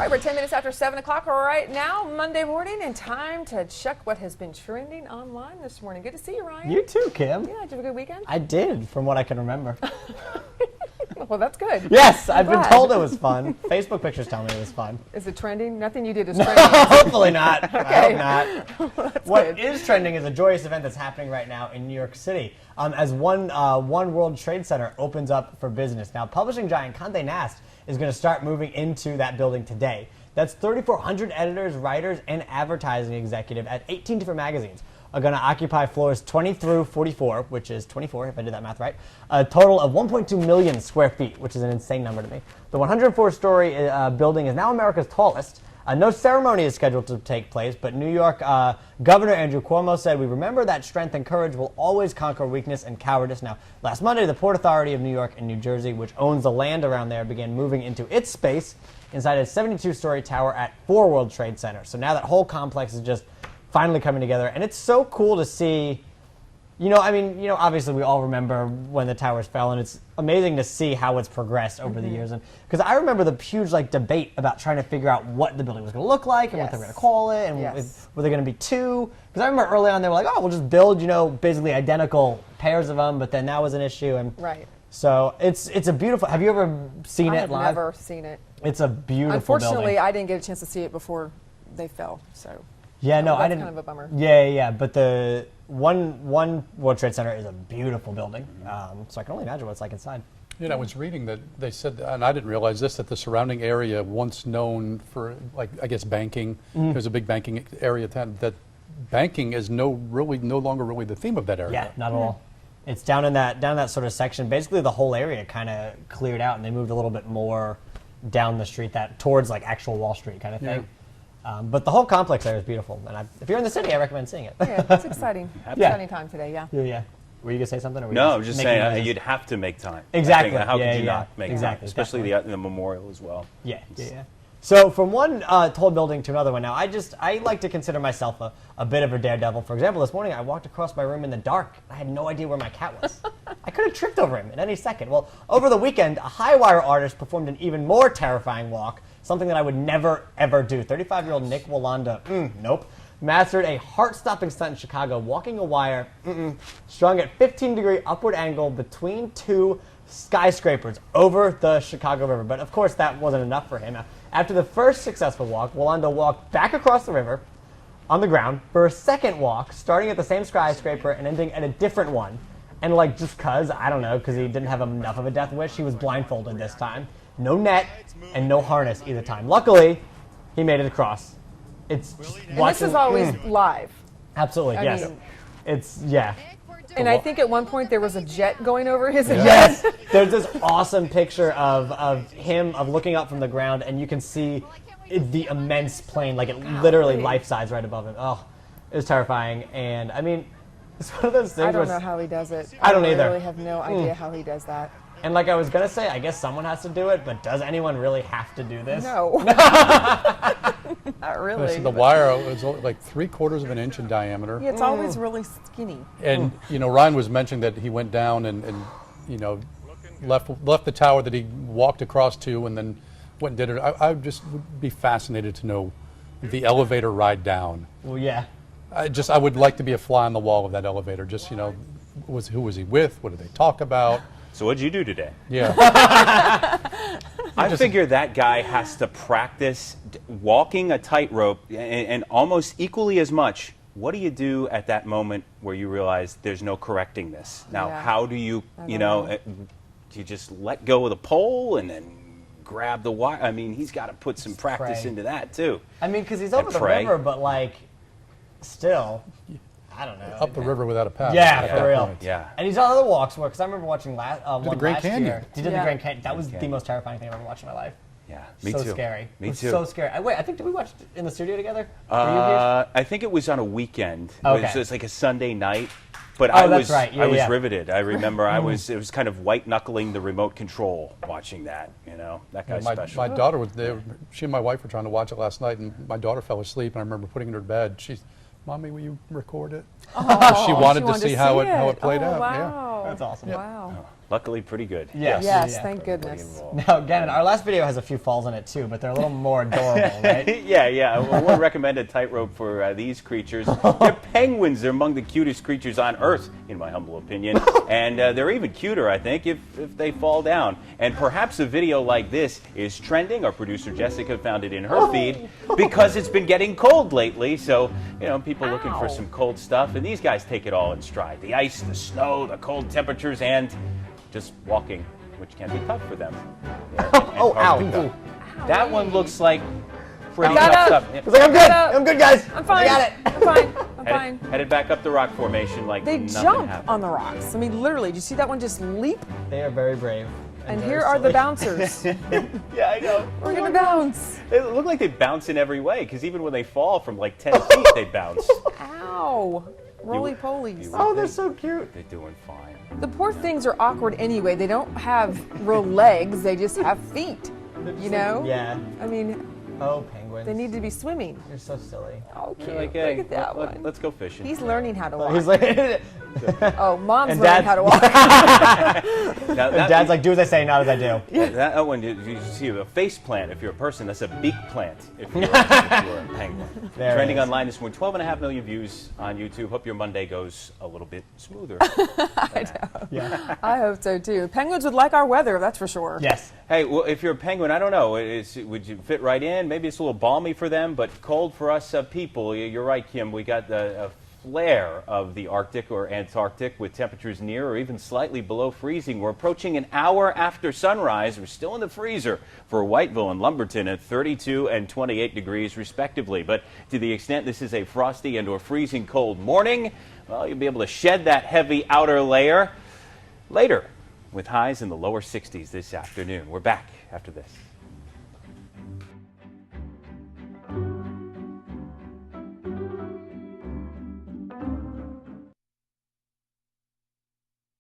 Right, we're 10 minutes after 7 o'clock right now, Monday morning, and time to check what has been trending online this morning. Good to see you, Ryan. You too, Kim. Yeah, did you have a good weekend? I did, from what I can remember. Well, that's good. Yes, I've glad. been told it was fun. Facebook pictures tell me it was fun. Is it trending? Nothing you did is trending. Hopefully not. Okay. I hope not. What good. is trending is a joyous event that's happening right now in New York City as One World Trade Center opens up for business. Now, publishing giant Condé Nast is going to start moving into that building today. That's 3,400 editors, writers, and advertising executive at 18 different magazines are going to occupy floors 20 through 44, which is 24, if I did that math right, a total of 1.2 million square feet, which is an insane number to me. The 104-story building is now America's tallest. No ceremony is scheduled to take place, but New York Governor Andrew Cuomo said, "We remember that strength and courage will always conquer weakness and cowardice." Now, last Monday, the Port Authority of New York and New Jersey, which owns the land around there, began moving into its space inside a 72-story tower at 4 World Trade Center. So now that whole complex is just finally coming together, and it's so cool to see. Obviously we all remember when the towers fell, and it's amazing to see how it's progressed over the years. And because I remember the huge debate about trying to figure out what the building was going to look like and what they were going to call it, and were there going to be two? Because I remember early on they were like, "Oh, we'll just build basically identical pairs of them," but then that was an issue. And right. So it's a beautiful. Have you ever seen it live? I've never seen it. It's a beautiful. Unfortunately, building. I didn't get a chance to see it before they fell. So. Yeah, no, that's I didn't. Kind of a bummer. Yeah. But the one World Trade Center is a beautiful building, so I can only imagine what it's like inside. I was reading that they said, and I didn't realize this, that the surrounding area, once known for, I guess, banking, there's a big banking area, that banking is no longer really the theme of that area. Yeah, not at all. It's down in that sort of section. Basically, the whole area kind of cleared out, and they moved a little bit more down the street, towards actual Wall Street kind of thing. But the whole complex there is beautiful, and if you're in the city, I recommend seeing it. Yeah, it's exciting. Exciting time today, yeah. Yeah. Were you going to say something? Or no, I was just saying you'd have to make time. Exactly. How could you not make time? Especially definitely. the memorial as well. Yeah. So from one tall building to another one, now I like to consider myself a bit of a daredevil. For example, this morning I walked across my room in the dark. I had no idea where my cat was. I could have tripped over him at any second. Well, over the weekend, a high-wire artist performed an even more terrifying walk, something that I would never, ever do. 35-year-old Nick Walanda, nope, mastered a heart-stopping stunt in Chicago, walking a wire, strung at 15-degree upward angle between two skyscrapers over the Chicago River. But of course, that wasn't enough for him. After the first successful walk, Walanda walked back across the river on the ground for a second walk, starting at the same skyscraper and ending at a different one. And just because he didn't have enough of a death wish, he was blindfolded this time. No net and no harness either time. Luckily, he made it across. It's and this is always live. Absolutely, yes. And I think at one point there was a jet going over his head. Yes, there's this awesome picture of him looking up from the ground, and you can see the immense plane, literally life-size right above him. Oh, it was terrifying. And it's one of those things. I don't know how he does it. I don't either. I really have no idea how he does that. And I was going to say, I guess someone has to do it, but does anyone really have to do this? No. Not really. So the wire was like 3/4 of an inch in diameter. Yeah, it's always really skinny. And, Ryan was mentioning that he went down and left the tower that he walked across to and then went and did it. I just would be fascinated to know the elevator ride down. Well, yeah. I would like to be a fly on the wall of that elevator. Just, who was he with? What did they talk about? So what did you do today? Yeah. I figure that guy has to practice walking a tightrope and almost equally as much. What do you do at that moment where you realize there's no correcting this? Now, how do you, do you just let go of the pole and then grab the wire? He's got to put some practice into that, too. Because he's over the river, but, still... I don't know. Up the river without a paddle. Yeah, for real. Yeah. And he's on other walks because I remember watching one last Canyon. year. He did the Grand Canyon. That was the most terrifying thing I've ever watched in my life. Yeah, me too. So scary. Me too. So scary. I think did we watch it in the studio together? I think it was on a weekend. Okay. It was like a Sunday night. But I was riveted. I remember it was kind of white knuckling the remote control watching that. That guy's special. My daughter was there. She and my wife were trying to watch it last night, and my daughter fell asleep. And I remember putting her to bed. Mommy, will you record it? Oh, she wanted to see how it played out. Wow. Wow. That's awesome. Wow. Luckily, pretty good. Yes. Yes, Yeah. thank goodness. Now, Gannon, our last video has a few falls in it too, but they're a little more adorable, right? Yeah. Well, one recommended tightrope for these creatures. They're penguins. They're among the cutest creatures on Earth, in my humble opinion. And they're even cuter, I think, if they fall down. And perhaps a video like this is trending. Our producer Jessica found it in her feed because it's been getting cold lately. So, people looking for some cold stuff. And these guys take it all in stride. The ice, the snow, the cold temperatures, and just walking, which can be tough for them. Oh, ow. Ow. That one looks like pretty Got tough up. stuff. It's like, I'm good. up. I'm good, guys. I'm fine. I got it. I'm fine. I'm fine. Headed back up the rock formation like They nothing jump happened. on the rocks. I mean, literally, did you see that one just leap? They are very brave. And very here are the silly. bouncers. Yeah, I know. We're gonna bounce. They look like they bounce in every way, because even when they fall from like 10 feet, they bounce. Ow. Roly polies. you- Oh, they're so cute. They're doing fine. The poor things are awkward anyway. They don't have real legs. They just have feet. You know? Yeah. I mean, Oh, penguins. they need to be swimming. You're so silly. Oh, cute. Like, hey, Look at that one. let's go fishing. He's learning how to walk. He's like, Oh, mom's And learning Dad's- how to walk. Now, that- Dad's like, do as I say, not as I do. that one, you see a face plant if you're a person. That's a beak plant if you're a penguin. There it Trending is. online this morning, 12.5 million views on YouTube. Hope your Monday goes a little bit smoother. Yeah. I hope so too. Penguins would like our weather, that's for sure. Yes. Hey, well, if you're a penguin, I don't know. Would you fit right in? Maybe it's a little balmy for them, but cold for us people. You're right, Kim. We got a flare of the Arctic or Antarctic with temperatures near or even slightly below freezing. We're approaching an hour after sunrise. We're still in the freezer for Whiteville and Lumberton at 32 and 28 degrees respectively. But to the extent this is a frosty and or freezing cold morning, well, you'll be able to shed that heavy outer layer later with highs in the lower 60s this afternoon. We're back after this.